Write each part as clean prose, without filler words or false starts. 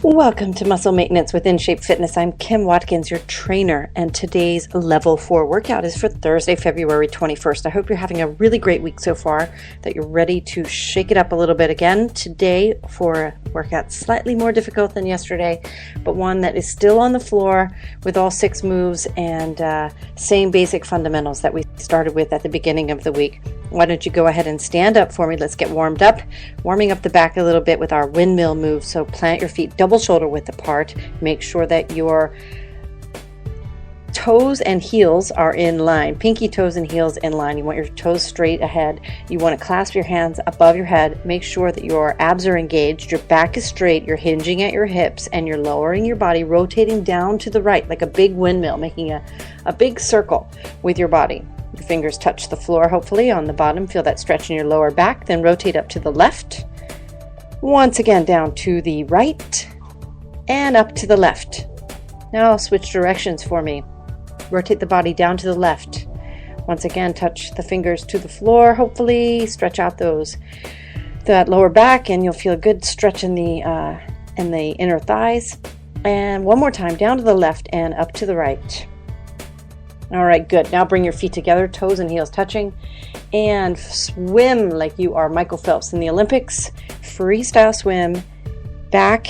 Welcome to Muscle Maintenance with InShape Fitness. I'm Kim Watkins, your trainer, and today's Level 4 workout is for Thursday, February 21st. I hope you're having a really great week so far, that you're ready to shake it up a little bit again today for a workout slightly more difficult than yesterday, but one that is still on the floor with all 6 moves and same basic fundamentals that we started with at the beginning of the week. Why don't you go ahead and stand up for me? Let's get warmed up. Warming up the back a little bit with our windmill move. So plant your feet double shoulder width apart. Make sure that your toes and heels are in line. Pinky toes and heels in line. You want your toes straight ahead. You want to clasp your hands above your head. Make sure that your abs are engaged. Your back is straight. You're hinging at your hips and you're lowering your body, rotating down to the right like a big windmill, making a big circle with your body. Your fingers touch the floor, hopefully, on the bottom. Feel that stretch in your lower back. Then rotate up to the left. Once again, down to the right and up to the left. Now switch directions for me. Rotate the body down to the left. Once again, touch the fingers to the floor, hopefully. Stretch out that lower back, and you'll feel a good stretch in the inner thighs. And one more time, down to the left and up to the right. All right, good. Now bring your feet together, toes and heels touching, and swim like you are Michael Phelps in the Olympics. Freestyle swim, back,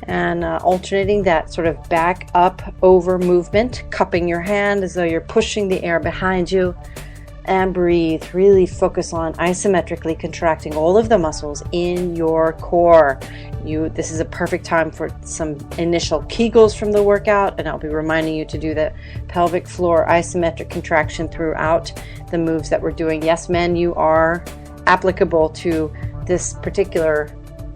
and alternating that sort of back, up, over movement, cupping your hand as though you're pushing the air behind you. And breathe. Really focus on isometrically contracting all of the muscles in your core. This is a perfect time for some initial Kegels from the workout, and I'll be reminding you to do the pelvic floor isometric contraction throughout the moves that we're doing. Yes, men, you are applicable to this particular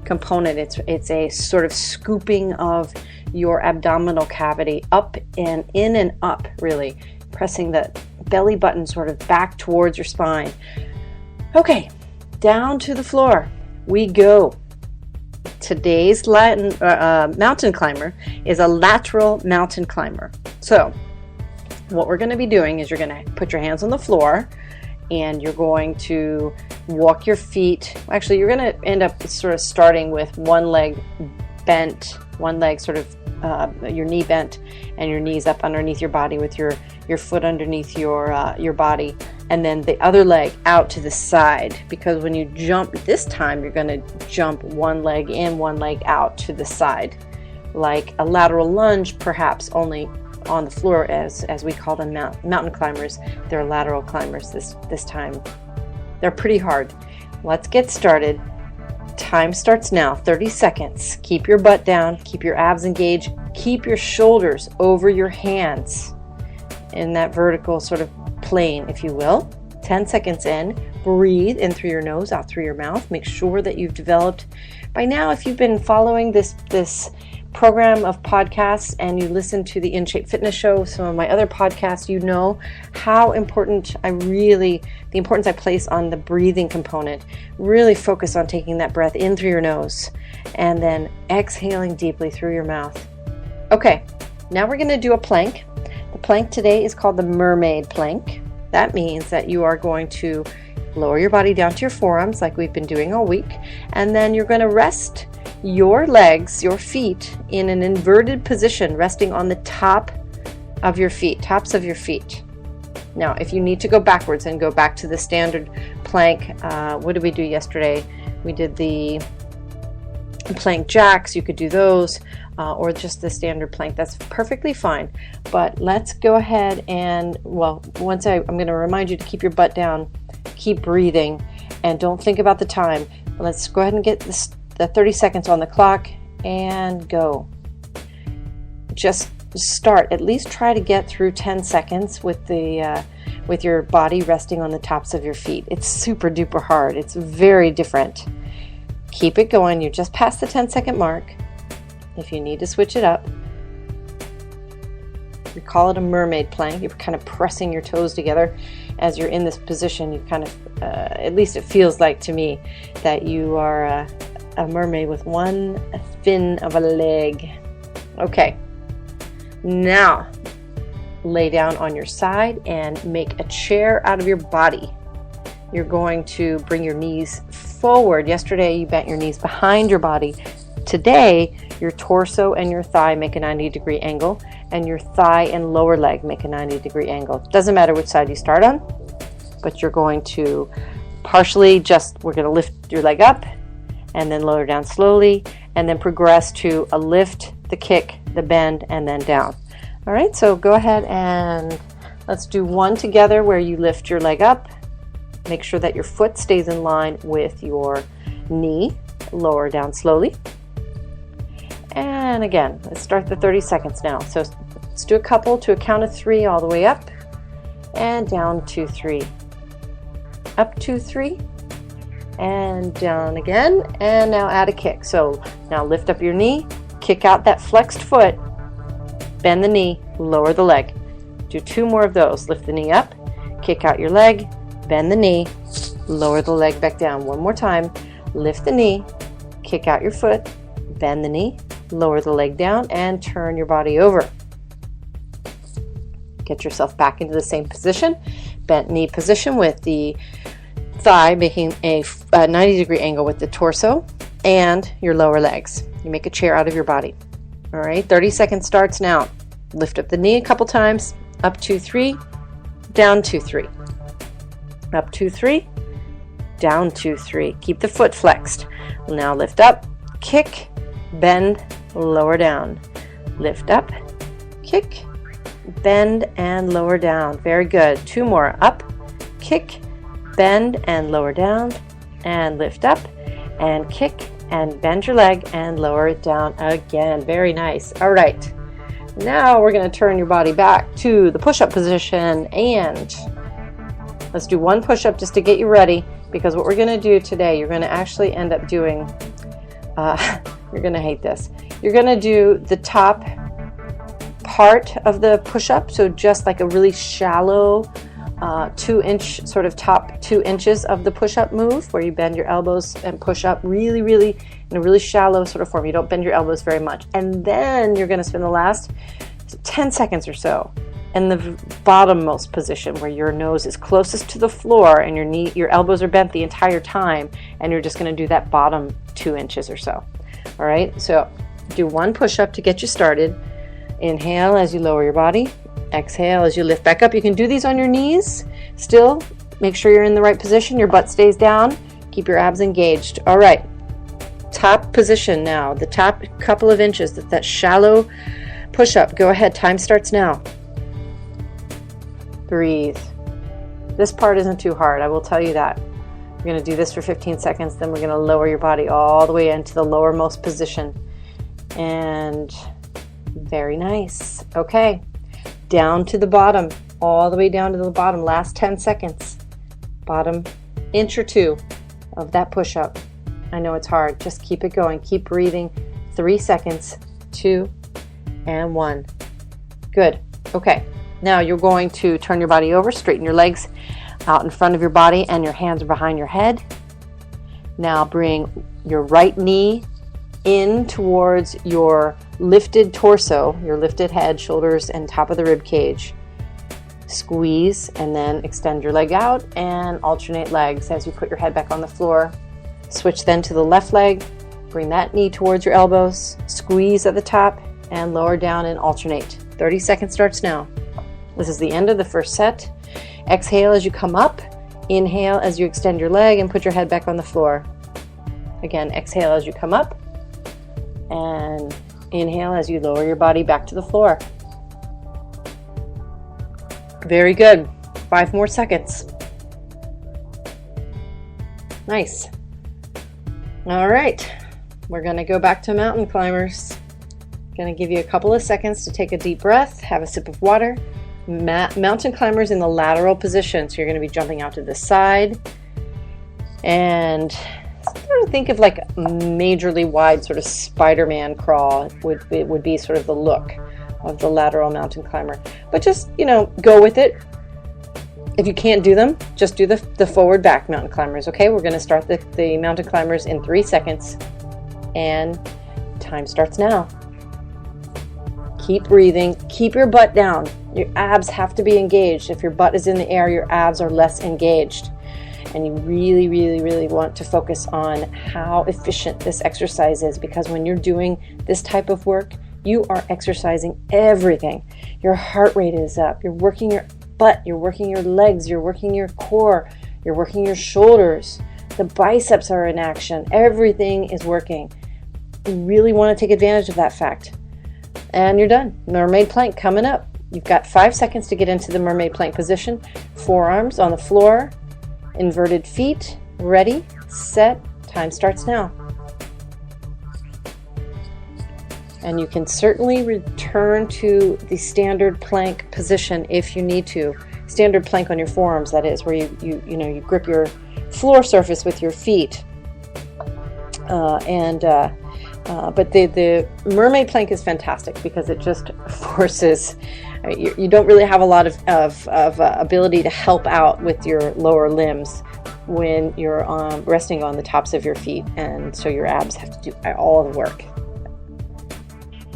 component. It's a sort of scooping of your abdominal cavity up and in and up, really pressing the belly button sort of back towards your spine. Okay, down to the floor we go. Today's mountain climber is a lateral mountain climber. So what we're going to be doing is you're going to put your hands on the floor and you're going to walk your feet. Actually, you're going to end up sort of starting with one leg bent, one leg sort of your knee bent and your knees up underneath your body with your foot underneath your body, and then the other leg out to the side, because when you jump this time you're going to jump one leg in, one leg out to the side, like a lateral lunge, perhaps only on the floor, as we call them mountain climbers. They're lateral climbers this time. They're pretty hard. Let's get started. Time starts now. 30 seconds. Keep your butt down. Keep your abs engaged. Keep your shoulders over your hands in that vertical sort of plane, if you will. 10 seconds in. Breathe in through your nose, out through your mouth. Make sure that you've developed by now, if you've been following this program of podcasts and you listen to the InShape Fitness Show, some of my other podcasts, you know how important the importance I place on the breathing component. Really focus on taking that breath in through your nose and then exhaling deeply through your mouth. Okay, now we're going to do a plank. The plank today is called the mermaid plank. That means that you are going to lower your body down to your forearms like we've been doing all week, and then you're going to rest your legs, your feet, in an inverted position, resting on the tops of your feet. Now, if you need to go backwards and go back to the standard plank, what did we do yesterday? We did the plank jacks. You could do those, or just the standard plank. That's perfectly fine. But let's go ahead and, I'm going to remind you to keep your butt down, keep breathing, and don't think about the time. Let's go ahead and get the 30 seconds on the clock and go. Just start. At least try to get through 10 seconds with your body resting on the tops of your feet. It's super duper hard. It's very different. Keep it going. You're just past the 10-second mark. If you need to switch it up, we call it a mermaid plank. You're kind of pressing your toes together as you're in this position. You kind of, at least it feels like to me, that you are a mermaid with one fin of a leg. Okay, now lay down on your side and make a chair out of your body. You're going to bring your knees forward. Yesterday you bent your knees behind your body. Today, your torso and your thigh make a 90-degree angle, and your thigh and lower leg make a 90-degree angle. Doesn't matter which side you start on, but you're going to partially we're going to lift your leg up and then lower down slowly, and then progress to a lift, the kick, the bend, and then down. All right, so go ahead and let's do one together where you lift your leg up. Make sure that your foot stays in line with your knee. Lower down slowly. And again, let's start the 30 seconds now. So let's do a couple to a count of 3 all the way up and down 2, 3. Up 2, 3 and down again, and now add a kick. So now lift up your knee, kick out that flexed foot, bend the knee, lower the leg. Do 2 more of those. Lift the knee up, kick out your leg, bend the knee, lower the leg back down. One more time. Lift the knee, kick out your foot, bend the knee, lower the leg down, and turn your body over. Get yourself back into the same position, bent knee position with the thigh making a 90-degree angle with the torso and your lower legs. You make a chair out of your body. All right, 30 seconds starts now. Lift up the knee a couple times, up 2, 3, down 2, 3. Up 2, 3, down 2, 3. Keep the foot flexed. Now lift up, kick, bend, lower down. Lift up, kick, bend, and lower down. Very good. 2 more. Up, kick, bend, and lower down. And lift up, and kick, and bend your leg, and lower it down again. Very nice. All right. Now we're going to turn your body back to the push-up position, and let's do 1 push-up just to get you ready, because what we're going to do today, you're going to actually end up doing, you're going to hate this. You're going to do the top part of the push-up, so just like a really shallow 2-inch, sort of top 2 inches of the push-up move, where you bend your elbows and push up really, in a really shallow sort of form. You don't bend your elbows very much. And then you're going to spend the last 10 seconds or so in the bottommost position, where your nose is closest to the floor and your elbows are bent the entire time, and you're just going to do that bottom 2 inches or so. All right, so do 1 push-up to get you started. Inhale as you lower your body. Exhale as you lift back up. You can do these on your knees. Still, make sure you're in the right position. Your butt stays down. Keep your abs engaged. All right, top position now. The top couple of inches, that shallow push-up. Go ahead, time starts now. Breathe. This part isn't too hard, I will tell you that. We're going to do this for 15 seconds, then we're going to lower your body all the way into the lowermost position. And very nice. Okay, down to the bottom, all the way down to the bottom, last 10 seconds. Bottom inch or 2 of that push-up. I know it's hard, just keep it going, keep breathing. 3 seconds, 2, and 1. Good. Okay. Now you're going to turn your body over, straighten your legs out in front of your body, and your hands are behind your head. Now bring your right knee in towards your lifted torso, your lifted head, shoulders, and top of the rib cage. Squeeze and then extend your leg out and alternate legs as you put your head back on the floor. Switch then to the left leg. Bring that knee towards your elbows. Squeeze at the top and lower down and alternate. 30 seconds starts now. This is the end of the first set. Exhale as you come up. Inhale as you extend your leg and put your head back on the floor. Again, exhale as you come up. And inhale as you lower your body back to the floor. Very good. 5 more seconds. Nice. All right. We're going to go back to mountain climbers. Going to give you a couple of seconds to take a deep breath, have a sip of water. Mountain climbers in the lateral position. So you're going to be jumping out to the side. And sort of think of like a majorly wide sort of Spider-Man crawl. It would be sort of the look of the lateral mountain climber. But just, go with it. If you can't do them, just do the forward back mountain climbers. Okay, we're going to start the mountain climbers in 3 seconds. And time starts now. Keep breathing. Keep your butt down. Your abs have to be engaged. If your butt is in the air, your abs are less engaged. And you really, really, really want to focus on how efficient this exercise is, because when you're doing this type of work, you are exercising everything. Your heart rate is up. You're working your butt. You're working your legs. You're working your core. You're working your shoulders. The biceps are in action. Everything is working. You really want to take advantage of that fact. And you're done. Mermaid plank coming up. You've got 5 seconds to get into the mermaid plank position. Forearms on the floor. Inverted feet. Ready, set, time starts now. And you can certainly return to the standard plank position if you need to. Standard plank on your forearms, that is, where you grip your floor surface with your feet. But the mermaid plank is fantastic because it just forces. You don't really have a lot of ability to help out with your lower limbs when you're resting on the tops of your feet, and so your abs have to do all the work.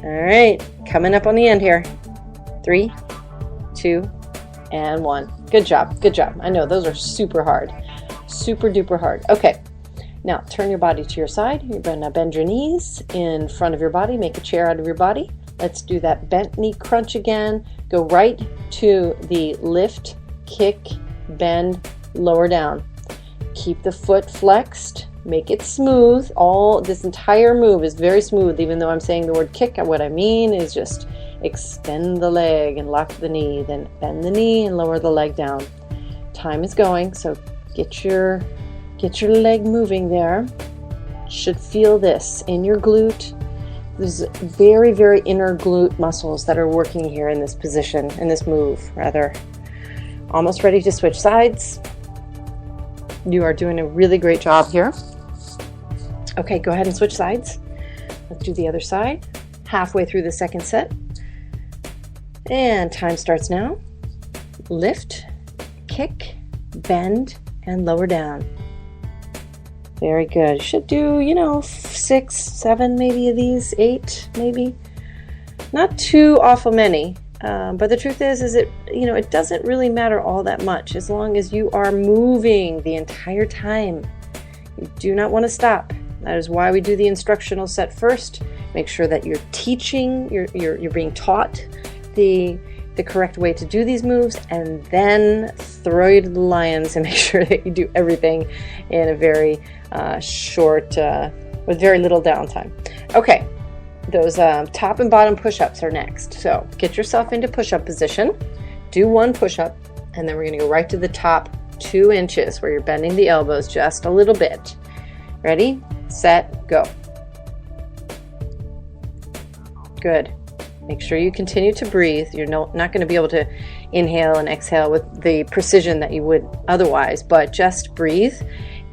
All right, coming up on the end here. 3, 2, and 1. Good job, good job. I know those are super hard, super duper hard. Okay, now turn your body to your side. You're gonna bend your knees in front of your body, make a chair out of your body. Let's do that bent knee crunch again. Go right to the lift, kick, bend, lower down. Keep the foot flexed. Make it smooth. All this entire move is very smooth, even though I'm saying the word kick. What I mean is just extend the leg and lock the knee, then bend the knee and lower the leg down. Time is going, so get your leg moving there. Should feel this in your glute. There's very, very inner glute muscles that are working here in this position, in this move, rather. Almost ready to switch sides. You are doing a really great job here. Okay, go ahead and switch sides. Let's do the other side. Halfway through the second set. And time starts now. Lift, kick, bend, and lower down. Very good. Should do, 6, 7 maybe of these, 8 maybe. Not too awful many. But the truth is it doesn't really matter all that much as long as you are moving the entire time. You do not want to stop. That is why we do the instructional set first. Make sure that you're teaching, you're being taught the correct way to do these moves, and then throw you to the lions and make sure that you do everything in a very short, with very little downtime. Okay, those top and bottom push-ups are next. So get yourself into push-up position, do 1 push-up, and then we're going to go right to the top 2 inches where you're bending the elbows just a little bit. Ready, set, go. Good. Make sure you continue to breathe. You're not going to be able to inhale and exhale with the precision that you would otherwise, but just breathe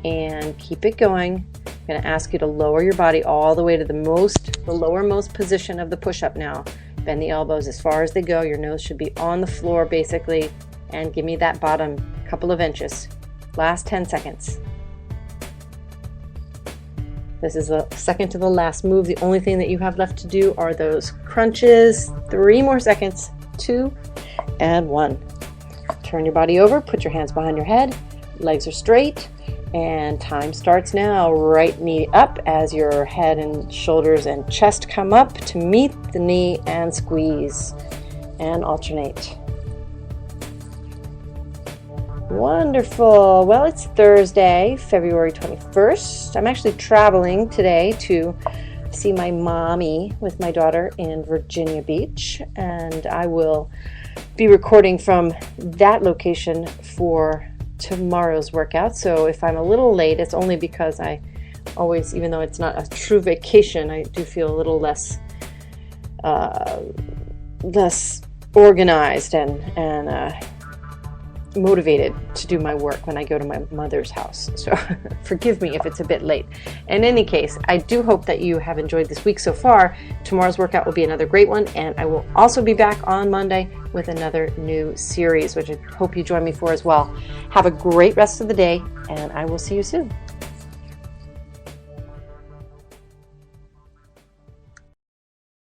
and keep it going. I'm going to ask you to lower your body all the way to the lowermost position of the push-up now. Bend the elbows as far as they go. Your nose should be on the floor basically, and give me that bottom couple of inches. Last 10 seconds. This is the second to the last move. The only thing that you have left to do are those crunches. 3 more seconds. 2 and 1. Turn your body over. Put your hands behind your head. Legs are straight. And time starts now. Right knee up as your head and shoulders and chest come up to meet the knee and squeeze. And alternate. Wonderful. Well, it's Thursday, February 21st. I'm actually traveling today to see my mommy with my daughter in Virginia Beach, and I will be recording from that location for tomorrow's workout. So if I'm a little late, it's only because I always, even though it's not a true vacation, I do feel a little less organized and motivated to do my work when I go to my mother's house. So forgive me if it's a bit late. In any case, I do hope that you have enjoyed this week so far. Tomorrow's workout will be another great one, and I will also be back on Monday with another new series, which I hope you join me for as well. Have a great rest of the day, and I will see you soon.